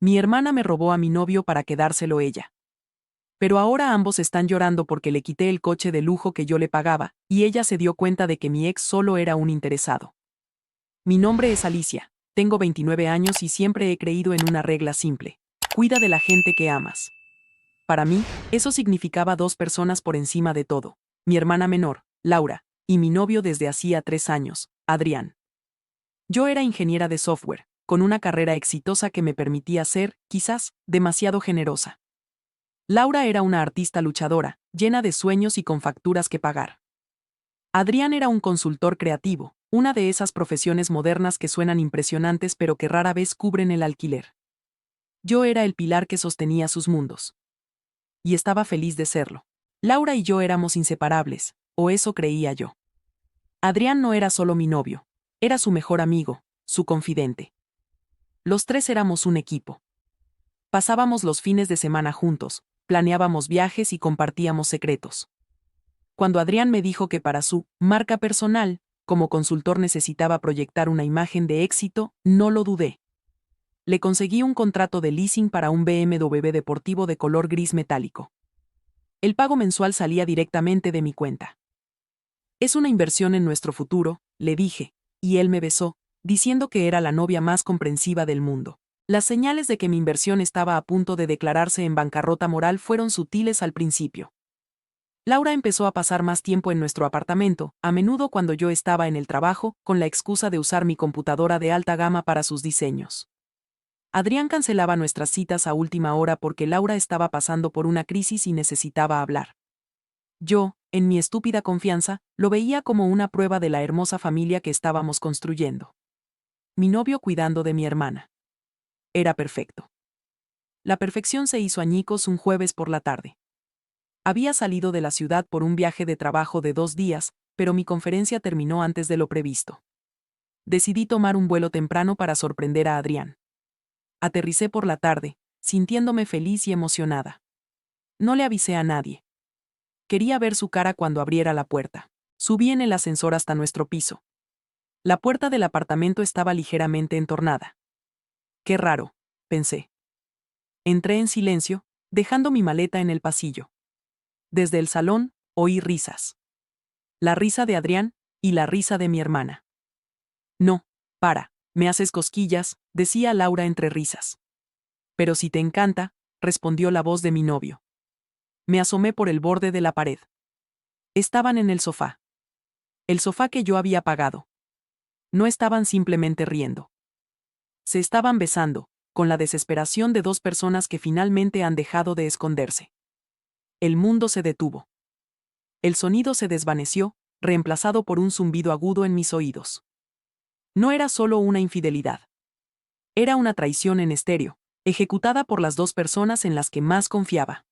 Mi hermana me robó a mi novio para quedárselo ella. Pero ahora ambos están llorando porque le quité el coche de lujo que yo le pagaba, y ella se dio cuenta de que mi ex solo era un interesado. Mi nombre es Alicia, tengo 29 años y siempre he creído en una regla simple. Cuida de la gente que amas. Para mí, eso significaba dos personas por encima de todo. Mi hermana menor, Laura, y mi novio desde hacía 3 años, Adrián. Yo era ingeniera de software, con una carrera exitosa que me permitía ser, quizás, demasiado generosa. Laura era una artista luchadora, llena de sueños y con facturas que pagar. Adrián era un consultor creativo, una de esas profesiones modernas que suenan impresionantes pero que rara vez cubren el alquiler. Yo era el pilar que sostenía sus mundos. Y estaba feliz de serlo. Laura y yo éramos inseparables, o eso creía yo. Adrián no era solo mi novio, era su mejor amigo, su confidente. Los tres éramos un equipo. Pasábamos los fines de semana juntos, planeábamos viajes y compartíamos secretos. Cuando Adrián me dijo que para su marca personal, como consultor necesitaba proyectar una imagen de éxito, no lo dudé. Le conseguí un contrato de leasing para un BMW deportivo de color gris metálico. El pago mensual salía directamente de mi cuenta. Es una inversión en nuestro futuro, le dije, y él me besó, diciendo que era la novia más comprensiva del mundo. Las señales de que mi inversión estaba a punto de declararse en bancarrota moral fueron sutiles al principio. Laura empezó a pasar más tiempo en nuestro apartamento, a menudo cuando yo estaba en el trabajo, con la excusa de usar mi computadora de alta gama para sus diseños. Adrián cancelaba nuestras citas a última hora porque Laura estaba pasando por una crisis y necesitaba hablar. Yo, en mi estúpida confianza, lo veía como una prueba de la hermosa familia que estábamos construyendo. Mi novio cuidando de mi hermana. Era perfecto. La perfección se hizo añicos un jueves por la tarde. Había salido de la ciudad por un viaje de trabajo de 2 días, pero mi conferencia terminó antes de lo previsto. Decidí tomar un vuelo temprano para sorprender a Adrián. Aterricé por la tarde, sintiéndome feliz y emocionada. No le avisé a nadie. Quería ver su cara cuando abriera la puerta. Subí en el ascensor hasta nuestro piso. La puerta del apartamento estaba ligeramente entornada. Qué raro, pensé. Entré en silencio, dejando mi maleta en el pasillo. Desde el salón, oí risas. La risa de Adrián y la risa de mi hermana. No, me haces cosquillas, decía Laura entre risas. Pero si te encanta, respondió la voz de mi novio. Me asomé por el borde de la pared. Estaban en el sofá. El sofá que yo había pagado. No estaban simplemente riendo. Se estaban besando, con la desesperación de dos personas que finalmente han dejado de esconderse. El mundo se detuvo. El sonido se desvaneció, reemplazado por un zumbido agudo en mis oídos. No era solo una infidelidad. Era una traición en estéreo, ejecutada por las dos personas en las que más confiaba.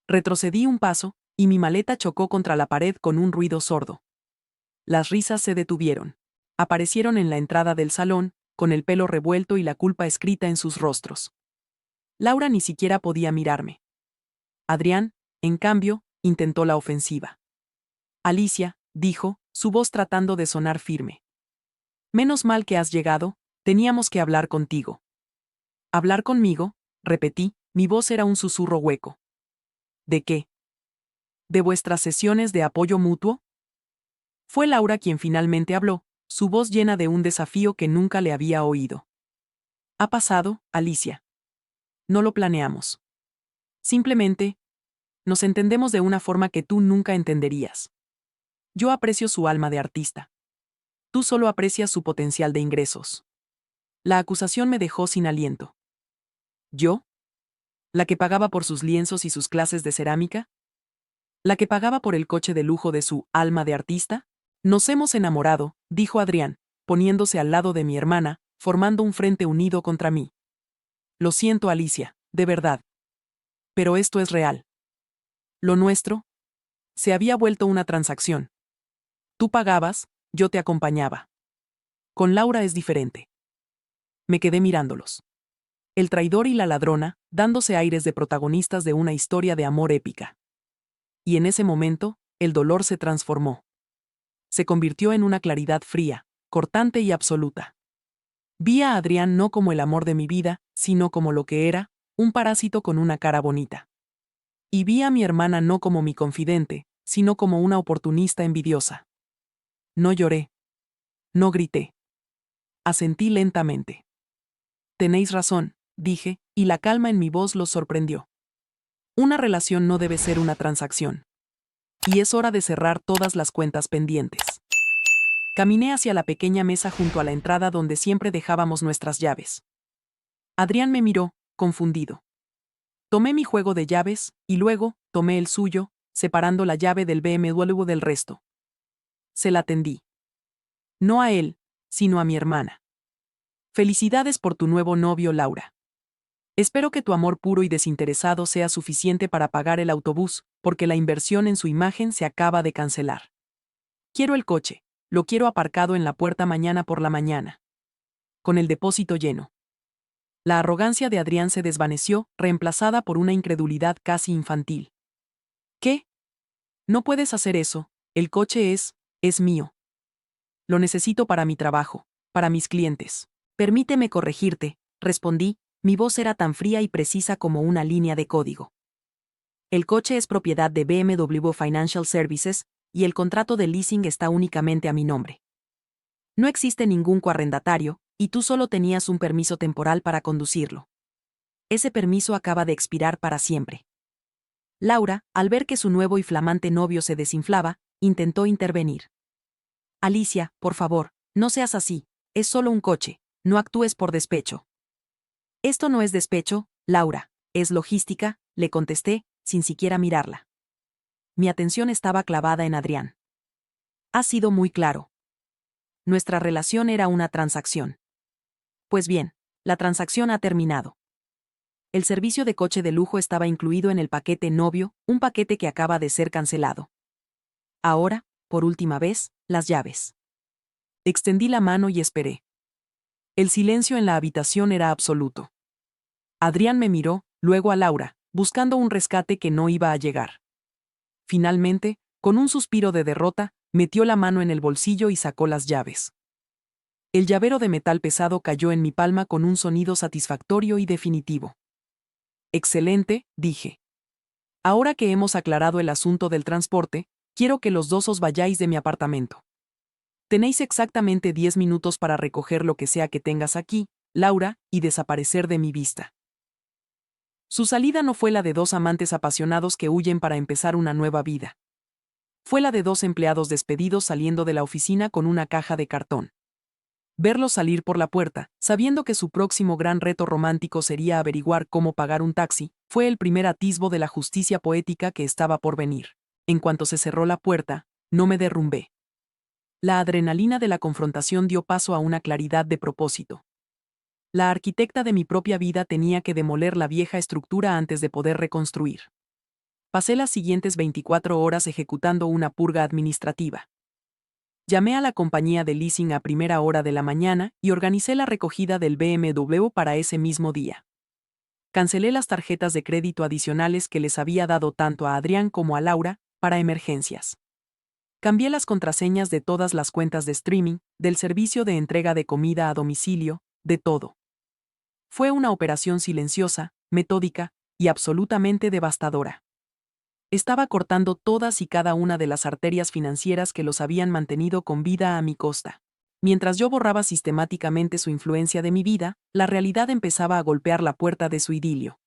Retrocedí un paso, y mi maleta chocó contra la pared con un ruido sordo. Las risas se detuvieron. Aparecieron en la entrada del salón, con el pelo revuelto y la culpa escrita en sus rostros. Laura ni siquiera podía mirarme. Adrián, en cambio, intentó la ofensiva. Alicia, dijo, su voz tratando de sonar firme. Menos mal que has llegado, teníamos que hablar contigo. ¿Hablar conmigo? Repetí, mi voz era un susurro hueco. ¿De qué? ¿De vuestras sesiones de apoyo mutuo? Fue Laura quien finalmente habló, su voz llena de un desafío que nunca le había oído. Ha pasado, Alicia. No lo planeamos. Simplemente, nos entendemos de una forma que tú nunca entenderías. Yo aprecio su alma de artista. Tú solo aprecias su potencial de ingresos. La acusación me dejó sin aliento. ¿Yo? ¿La que pagaba por sus lienzos y sus clases de cerámica? ¿La que pagaba por el coche de lujo de su alma de artista? Nos hemos enamorado, dijo Adrián, poniéndose al lado de mi hermana, formando un frente unido contra mí. Lo siento, Alicia, de verdad. Pero esto es real. Lo nuestro se había vuelto una transacción. Tú pagabas, yo te acompañaba. Con Laura es diferente. Me quedé mirándolos. El traidor y la ladrona, dándose aires de protagonistas de una historia de amor épica. Y en ese momento, el dolor se transformó. Se convirtió en una claridad fría, cortante y absoluta. Vi a Adrián no como el amor de mi vida, sino como lo que era, un parásito con una cara bonita. Y vi a mi hermana no como mi confidente, sino como una oportunista envidiosa. No lloré. No grité. Asentí lentamente. Tenéis razón, dije, y la calma en mi voz los sorprendió. Una relación no debe ser una transacción. Y es hora de cerrar todas las cuentas pendientes. Caminé hacia la pequeña mesa junto a la entrada donde siempre dejábamos nuestras llaves. Adrián me miró, confundido. Tomé mi juego de llaves, y luego, tomé el suyo, separando la llave del BMW del resto. Se la tendí. No a él, sino a mi hermana. Felicidades por tu nuevo novio, Laura. Espero que tu amor puro y desinteresado sea suficiente para pagar el autobús, porque la inversión en su imagen se acaba de cancelar. Quiero el coche, lo quiero aparcado en la puerta mañana por la mañana. Con el depósito lleno. La arrogancia de Adrián se desvaneció, reemplazada por una incredulidad casi infantil. ¿Qué? No puedes hacer eso, el coche es mío. Lo necesito para mi trabajo, para mis clientes. Permíteme corregirte, respondí, mi voz era tan fría y precisa como una línea de código. El coche es propiedad de BMW Financial Services, y el contrato de leasing está únicamente a mi nombre. No existe ningún coarrendatario, y tú solo tenías un permiso temporal para conducirlo. Ese permiso acaba de expirar para siempre. Laura, al ver que su nuevo y flamante novio se desinflaba, intentó intervenir. Alicia, por favor, no seas así, es solo un coche, no actúes por despecho. Esto no es despecho, Laura, es logística, le contesté, sin siquiera mirarla. Mi atención estaba clavada en Adrián. Ha sido muy claro. Nuestra relación era una transacción. Pues bien, la transacción ha terminado. El servicio de coche de lujo estaba incluido en el paquete novio, un paquete que acaba de ser cancelado. Ahora, por última vez, las llaves. Extendí la mano y esperé. El silencio en la habitación era absoluto. Adrián me miró, luego a Laura, buscando un rescate que no iba a llegar. Finalmente, con un suspiro de derrota, metió la mano en el bolsillo y sacó las llaves. El llavero de metal pesado cayó en mi palma con un sonido satisfactorio y definitivo. Excelente, dije. Ahora que hemos aclarado el asunto del transporte, quiero que los dos os vayáis de mi apartamento. Tenéis exactamente 10 minutos para recoger lo que sea que tengas aquí, Laura, y desaparecer de mi vista. Su salida no fue la de dos amantes apasionados que huyen para empezar una nueva vida. Fue la de dos empleados despedidos saliendo de la oficina con una caja de cartón. Verlo salir por la puerta, sabiendo que su próximo gran reto romántico sería averiguar cómo pagar un taxi, fue el primer atisbo de la justicia poética que estaba por venir. En cuanto se cerró la puerta, no me derrumbé. La adrenalina de la confrontación dio paso a una claridad de propósito. La arquitecta de mi propia vida tenía que demoler la vieja estructura antes de poder reconstruir. Pasé las siguientes 24 horas ejecutando una purga administrativa. Llamé a la compañía de leasing a primera hora de la mañana y organicé la recogida del BMW para ese mismo día. Cancelé las tarjetas de crédito adicionales que les había dado tanto a Adrián como a Laura, para emergencias. Cambié las contraseñas de todas las cuentas de streaming, del servicio de entrega de comida a domicilio, de todo. Fue una operación silenciosa, metódica y absolutamente devastadora. Estaba cortando todas y cada una de las arterias financieras que los habían mantenido con vida a mi costa. Mientras yo borraba sistemáticamente su influencia de mi vida, la realidad empezaba a golpear la puerta de su idilio.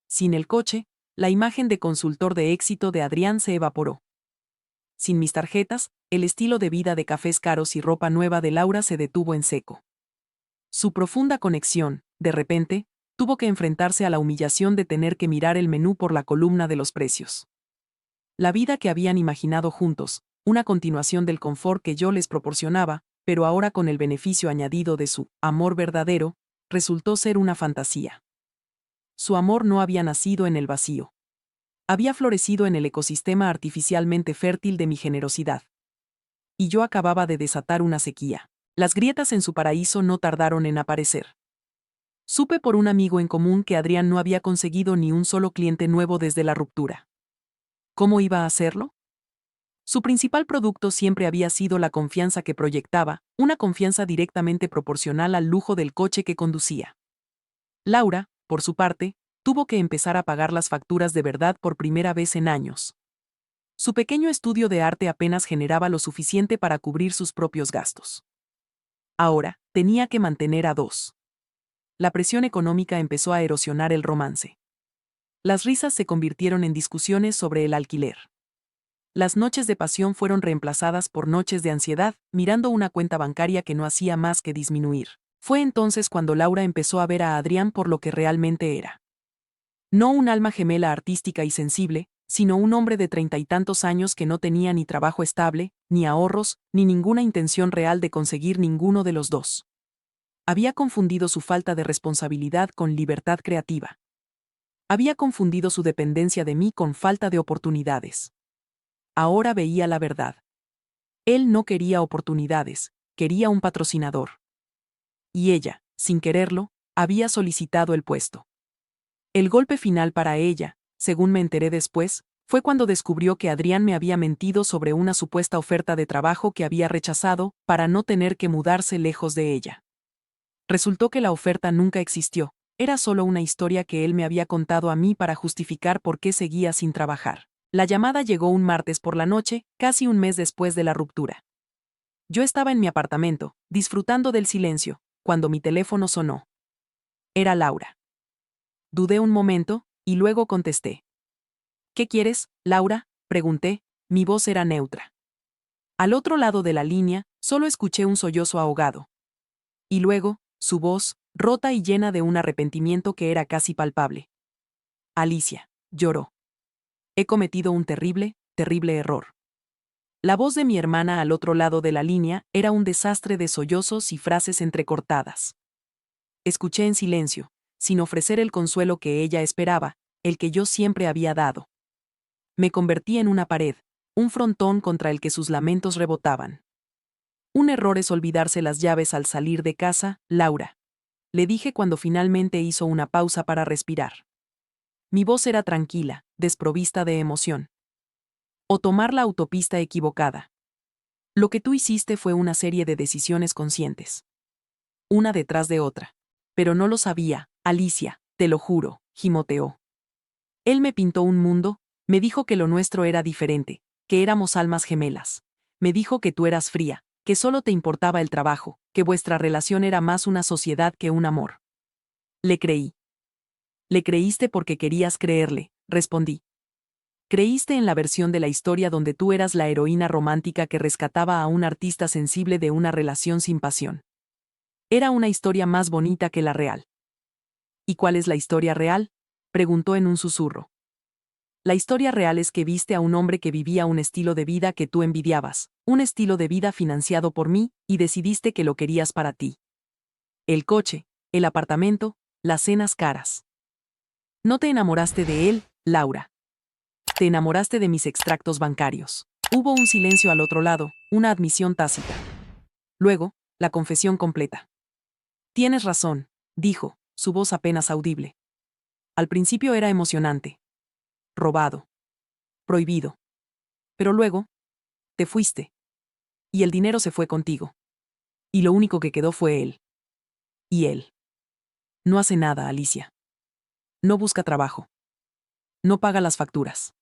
Sin el coche, la imagen de consultor de éxito de Adrián se evaporó. Sin mis tarjetas, el estilo de vida de cafés caros y ropa nueva de Laura se detuvo en seco. Su profunda conexión, de repente, tuvo que enfrentarse a la humillación de tener que mirar el menú por la columna de los precios. La vida que habían imaginado juntos, una continuación del confort que yo les proporcionaba, pero ahora con el beneficio añadido de su amor verdadero, resultó ser una fantasía. Su amor no había nacido en el vacío. Había florecido en el ecosistema artificialmente fértil de mi generosidad. Y yo acababa de desatar una sequía. Las grietas en su paraíso no tardaron en aparecer. Supe por un amigo en común que Adrián no había conseguido ni un solo cliente nuevo desde la ruptura. ¿Cómo iba a hacerlo? Su principal producto siempre había sido la confianza que proyectaba, una confianza directamente proporcional al lujo del coche que conducía. Laura, por su parte, tuvo que empezar a pagar las facturas de verdad por primera vez en años. Su pequeño estudio de arte apenas generaba lo suficiente para cubrir sus propios gastos. Ahora, tenía que mantener a dos. La presión económica empezó a erosionar el romance. Las risas se convirtieron en discusiones sobre el alquiler. Las noches de pasión fueron reemplazadas por noches de ansiedad, mirando una cuenta bancaria que no hacía más que disminuir. Fue entonces cuando Laura empezó a ver a Adrián por lo que realmente era. No un alma gemela artística y sensible, sino un hombre de 30 y tantos años que no tenía ni trabajo estable, ni ahorros, ni ninguna intención real de conseguir ninguno de los dos. Había confundido su falta de responsabilidad con libertad creativa. Había confundido su dependencia de mí con falta de oportunidades. Ahora veía la verdad. Él no quería oportunidades, quería un patrocinador. Y ella, sin quererlo, había solicitado el puesto. El golpe final para ella, según me enteré después, fue cuando descubrió que Adrián me había mentido sobre una supuesta oferta de trabajo que había rechazado para no tener que mudarse lejos de ella. Resultó que la oferta nunca existió, era solo una historia que él me había contado a mí para justificar por qué seguía sin trabajar. La llamada llegó un martes por la noche, casi un mes después de la ruptura. Yo estaba en mi apartamento, disfrutando del silencio, cuando mi teléfono sonó. Era Laura. Dudé un momento, y luego contesté. ¿Qué quieres, Laura?, pregunté, mi voz era neutra. Al otro lado de la línea, solo escuché un sollozo ahogado. Y luego, su voz, rota y llena de un arrepentimiento que era casi palpable. Alicia, lloró. He cometido un terrible, terrible error. La voz de mi hermana al otro lado de la línea era un desastre de sollozos y frases entrecortadas. Escuché en silencio, sin ofrecer el consuelo que ella esperaba, el que yo siempre había dado. Me convertí en una pared, un frontón contra el que sus lamentos rebotaban. Un error es olvidarse las llaves al salir de casa, Laura. Le dije cuando finalmente hizo una pausa para respirar. Mi voz era tranquila, desprovista de emoción. O tomar la autopista equivocada. Lo que tú hiciste fue una serie de decisiones conscientes. Una detrás de otra. Pero no lo sabía, Alicia, te lo juro, gimoteó. Él me pintó un mundo, me dijo que lo nuestro era diferente, que éramos almas gemelas. Me dijo que tú eras fría, que solo te importaba el trabajo, que vuestra relación era más una sociedad que un amor. Le creí. Le creíste porque querías creerle, respondí. Creíste en la versión de la historia donde tú eras la heroína romántica que rescataba a un artista sensible de una relación sin pasión. Era una historia más bonita que la real. ¿Y cuál es la historia real?, preguntó en un susurro. La historia real es que viste a un hombre que vivía un estilo de vida que tú envidiabas, un estilo de vida financiado por mí, y decidiste que lo querías para ti. El coche, el apartamento, las cenas caras. No te enamoraste de él, Laura. Te enamoraste de mis extractos bancarios. Hubo un silencio al otro lado, una admisión tácita. Luego, la confesión completa. Tienes razón, dijo, su voz apenas audible. Al principio era emocionante. Robado. Prohibido. Pero luego, te fuiste. Y el dinero se fue contigo. Y lo único que quedó fue él. Y él. No hace nada, Alicia. No busca trabajo. No paga las facturas.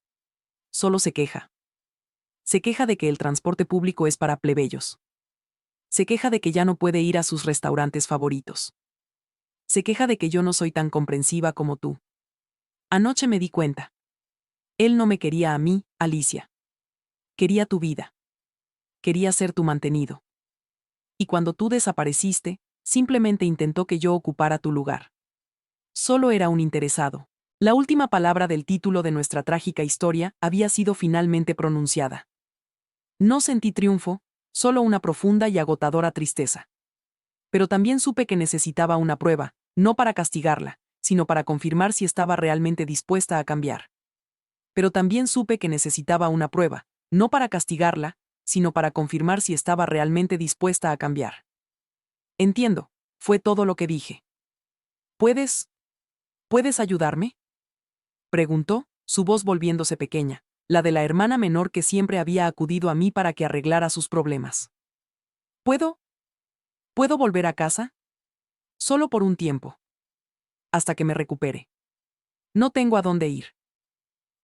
Solo se queja. Se queja de que el transporte público es para plebeyos. Se queja de que ya no puede ir a sus restaurantes favoritos. Se queja de que yo no soy tan comprensiva como tú. Anoche me di cuenta. Él no me quería a mí, Alicia. Quería tu vida. Quería ser tu mantenido. Y cuando tú desapareciste, simplemente intentó que yo ocupara tu lugar. Solo era un interesado. La última palabra del título de nuestra trágica historia había sido finalmente pronunciada. No sentí triunfo, solo una profunda y agotadora tristeza. Pero también supe que necesitaba una prueba, no para castigarla, sino para confirmar si estaba realmente dispuesta a cambiar. Pero también supe que necesitaba una prueba, no para castigarla, sino para confirmar si estaba realmente dispuesta a cambiar. Entiendo, fue todo lo que dije. ¿Puedes ayudarme?, preguntó, su voz volviéndose pequeña. La de la hermana menor que siempre había acudido a mí para que arreglara sus problemas. ¿Puedo? ¿Puedo volver a casa? Solo por un tiempo. Hasta que me recupere. No tengo a dónde ir.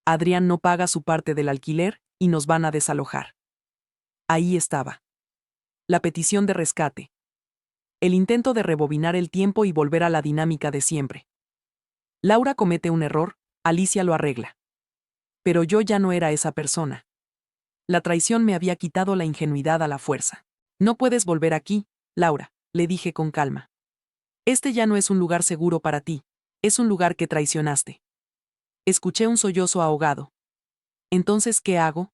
Adrián no paga su parte del alquiler y nos van a desalojar. Ahí estaba. La petición de rescate. El intento de rebobinar el tiempo y volver a la dinámica de siempre. Laura comete un error, Alicia lo arregla. Pero yo ya no era esa persona. La traición me había quitado la ingenuidad a la fuerza. No puedes volver aquí, Laura, le dije con calma. Este ya no es un lugar seguro para ti, es un lugar que traicionaste. Escuché un sollozo ahogado. Entonces, ¿qué hago?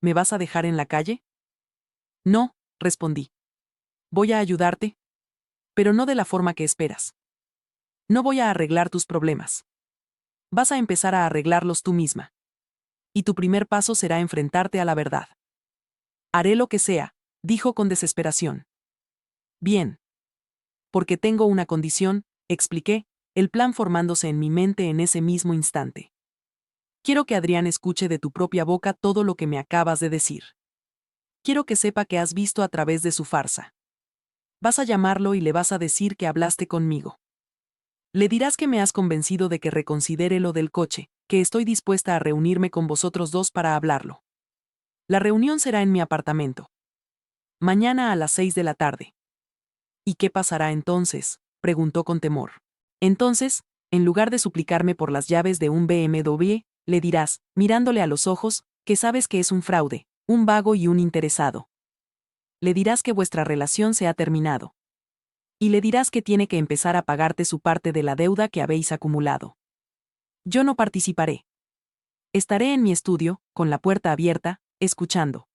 ¿Me vas a dejar en la calle? No, respondí. Voy a ayudarte. Pero no de la forma que esperas. No voy a arreglar tus problemas. Vas a empezar a arreglarlos tú misma. Y tu primer paso será enfrentarte a la verdad. Haré lo que sea, dijo con desesperación. Bien. Porque tengo una condición, expliqué, el plan formándose en mi mente en ese mismo instante. Quiero que Adrián escuche de tu propia boca todo lo que me acabas de decir. Quiero que sepa que has visto a través de su farsa. Vas a llamarlo y le vas a decir que hablaste conmigo. Le dirás que me has convencido de que reconsidere lo del coche, que estoy dispuesta a reunirme con vosotros dos para hablarlo. La reunión será en mi apartamento. Mañana a las 6 de la tarde. ¿Y qué pasará entonces?, preguntó con temor. Entonces, en lugar de suplicarme por las llaves de un BMW, le dirás, mirándole a los ojos, que sabes que es un fraude, un vago y un interesado. Le dirás que vuestra relación se ha terminado. Y le dirás que tiene que empezar a pagarte su parte de la deuda que habéis acumulado. Yo no participaré. Estaré en mi estudio, con la puerta abierta, escuchando.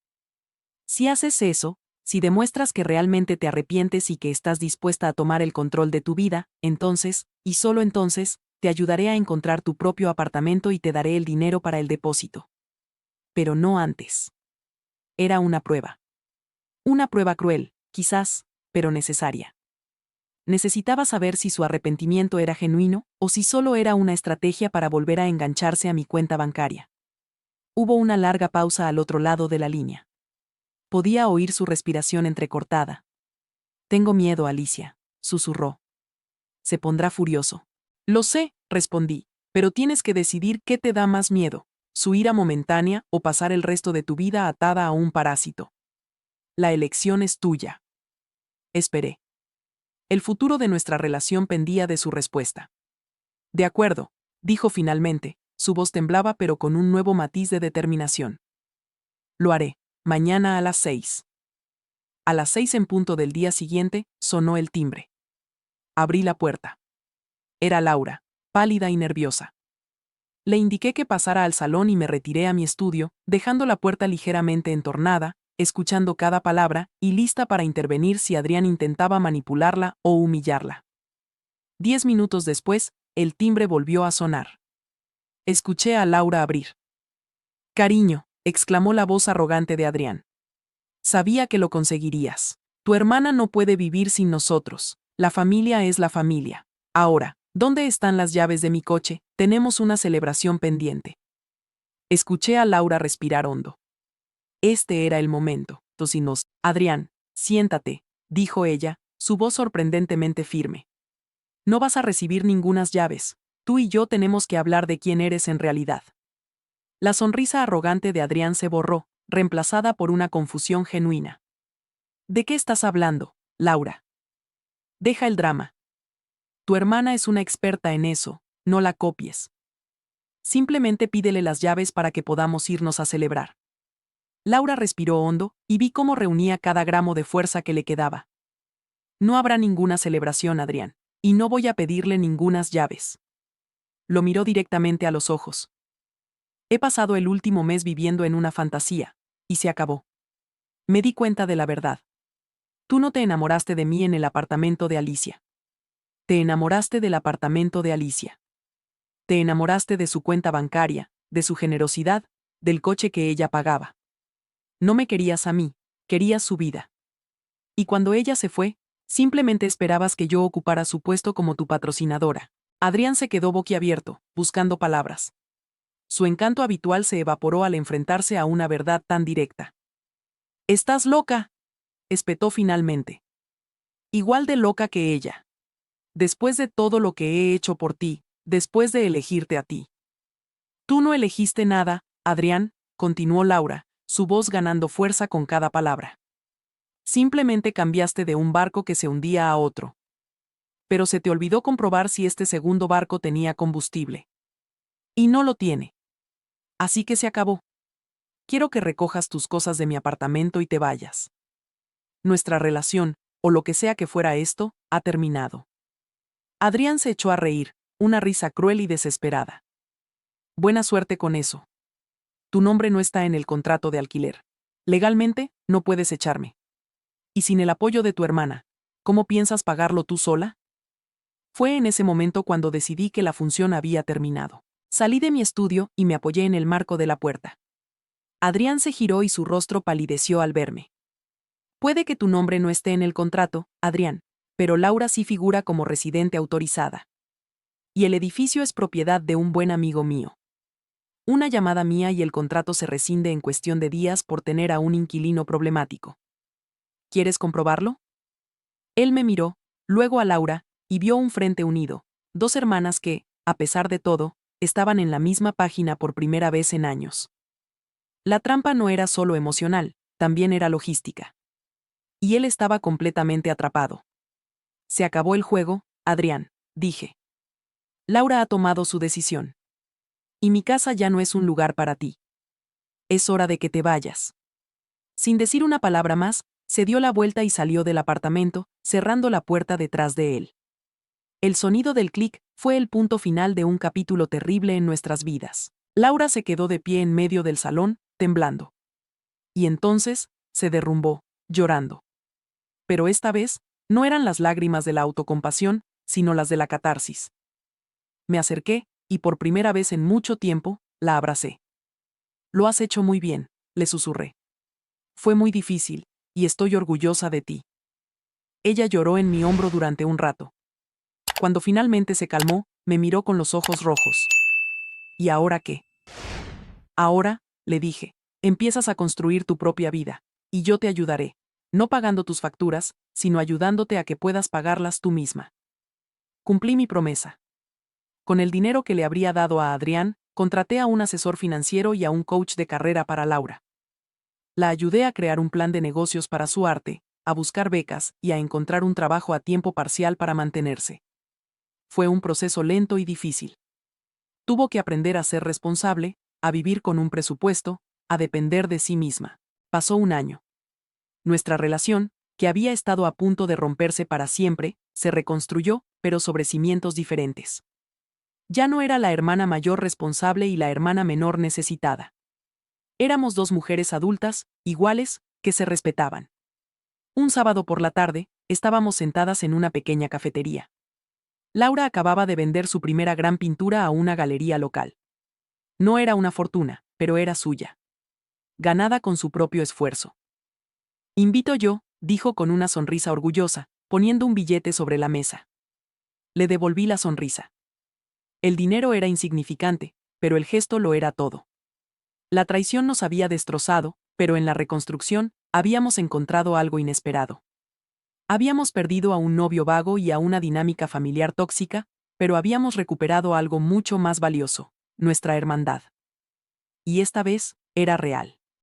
Si haces eso, si demuestras que realmente te arrepientes y que estás dispuesta a tomar el control de tu vida, entonces, y solo entonces, te ayudaré a encontrar tu propio apartamento y te daré el dinero para el depósito. Pero no antes. Era una prueba. Una prueba cruel, quizás, pero necesaria. Necesitaba saber si su arrepentimiento era genuino o si solo era una estrategia para volver a engancharse a mi cuenta bancaria. Hubo una larga pausa al otro lado de la línea. Podía oír su respiración entrecortada. Tengo miedo, Alicia, susurró. Se pondrá furioso. Lo sé, respondí, pero tienes que decidir qué te da más miedo, su ira momentánea o pasar el resto de tu vida atada a un parásito. La elección es tuya. Esperé. El futuro de nuestra relación pendía de su respuesta. De acuerdo, dijo finalmente, su voz temblaba pero con un nuevo matiz de determinación. Lo haré, mañana a las 6. A las 6 en punto del día siguiente, sonó el timbre. Abrí la puerta. Era Laura, pálida y nerviosa. Le indiqué que pasara al salón y me retiré a mi estudio, dejando la puerta ligeramente entornada, escuchando cada palabra y lista para intervenir si Adrián intentaba manipularla o humillarla. 10 minutos después, el timbre volvió a sonar. Escuché a Laura abrir. Cariño, exclamó la voz arrogante de Adrián. Sabía que lo conseguirías. Tu hermana no puede vivir sin nosotros. La familia es la familia. Ahora, ¿dónde están las llaves de mi coche? Tenemos una celebración pendiente. Escuché a Laura respirar hondo. Este era el momento. Tosinos. Adrián, siéntate, dijo ella, su voz sorprendentemente firme. No vas a recibir ningunas llaves. Tú y yo tenemos que hablar de quién eres en realidad. La sonrisa arrogante de Adrián se borró, reemplazada por una confusión genuina. ¿De qué estás hablando, Laura? Deja el drama. Tu hermana es una experta en eso, no la copies. Simplemente pídele las llaves para que podamos irnos a celebrar. Laura respiró hondo y vi cómo reunía cada gramo de fuerza que le quedaba. No habrá ninguna celebración, Adrián, y no voy a pedirle ningunas llaves. Lo miró directamente a los ojos. He pasado el último mes viviendo en una fantasía, y se acabó. Me di cuenta de la verdad. Tú no te enamoraste de mí en el apartamento de Alicia. Te enamoraste del apartamento de Alicia. Te enamoraste de su cuenta bancaria, de su generosidad, del coche que ella pagaba. No me querías a mí, querías su vida. Y cuando ella se fue, simplemente esperabas que yo ocupara su puesto como tu patrocinadora. Adrián se quedó boquiabierto, buscando palabras. Su encanto habitual se evaporó al enfrentarse a una verdad tan directa. «¡Estás loca!», espetó finalmente. «Igual de loca que ella. Después de todo lo que he hecho por ti, después de elegirte a ti». «Tú no elegiste nada, Adrián», continuó Laura, su voz ganando fuerza con cada palabra. «Simplemente cambiaste de un barco que se hundía a otro. Pero se te olvidó comprobar si este segundo barco tenía combustible. Y no lo tiene. Así que se acabó. Quiero que recojas tus cosas de mi apartamento y te vayas. Nuestra relación, o lo que sea que fuera esto, ha terminado». Adrián se echó a reír, una risa cruel y desesperada. «Buena suerte con eso. Tu nombre no está en el contrato de alquiler. Legalmente, no puedes echarme. Y sin el apoyo de tu hermana, ¿cómo piensas pagarlo tú sola?». Fue en ese momento cuando decidí que la función había terminado. Salí de mi estudio y me apoyé en el marco de la puerta. Adrián se giró y su rostro palideció al verme. «Puede que tu nombre no esté en el contrato, Adrián, pero Laura sí figura como residente autorizada. Y el edificio es propiedad de un buen amigo mío. Una llamada mía y el contrato se rescinde en cuestión de días por tener a un inquilino problemático. ¿Quieres comprobarlo?». Él me miró, luego a Laura, y vio un frente unido, dos hermanas que, a pesar de todo, estaban en la misma página por primera vez en años. La trampa no era solo emocional, también era logística. Y él estaba completamente atrapado. «Se acabó el juego, Adrián», dije. «Laura ha tomado su decisión. Y mi casa ya no es un lugar para ti. Es hora de que te vayas». Sin decir una palabra más, se dio la vuelta y salió del apartamento, cerrando la puerta detrás de él. El sonido del clic fue el punto final de un capítulo terrible en nuestras vidas. Laura se quedó de pie en medio del salón, temblando. Y entonces, se derrumbó, llorando. Pero esta vez, no eran las lágrimas de la autocompasión, sino las de la catarsis. Me acerqué, y por primera vez en mucho tiempo, la abracé. «Lo has hecho muy bien», le susurré. «Fue muy difícil, y estoy orgullosa de ti». Ella lloró en mi hombro durante un rato. Cuando finalmente se calmó, me miró con los ojos rojos. «¿Y ahora qué?». «Ahora», le dije, «empiezas a construir tu propia vida, y yo te ayudaré, no pagando tus facturas, sino ayudándote a que puedas pagarlas tú misma». Cumplí mi promesa. Con el dinero que le habría dado a Adrián, contraté a un asesor financiero y a un coach de carrera para Laura. La ayudé a crear un plan de negocios para su arte, a buscar becas y a encontrar un trabajo a tiempo parcial para mantenerse. Fue un proceso lento y difícil. Tuvo que aprender a ser responsable, a vivir con un presupuesto, a depender de sí misma. Pasó un año. Nuestra relación, que había estado a punto de romperse para siempre, se reconstruyó, pero sobre cimientos diferentes. Ya no era la hermana mayor responsable y la hermana menor necesitada. Éramos dos mujeres adultas, iguales, que se respetaban. Un sábado por la tarde, estábamos sentadas en una pequeña cafetería. Laura acababa de vender su primera gran pintura a una galería local. No era una fortuna, pero era suya. Ganada con su propio esfuerzo. «Invito yo», dijo con una sonrisa orgullosa, poniendo un billete sobre la mesa. Le devolví la sonrisa. El dinero era insignificante, pero el gesto lo era todo. La traición nos había destrozado, pero en la reconstrucción, habíamos encontrado algo inesperado. Habíamos perdido a un novio vago y a una dinámica familiar tóxica, pero habíamos recuperado algo mucho más valioso, nuestra hermandad. Y esta vez, era real.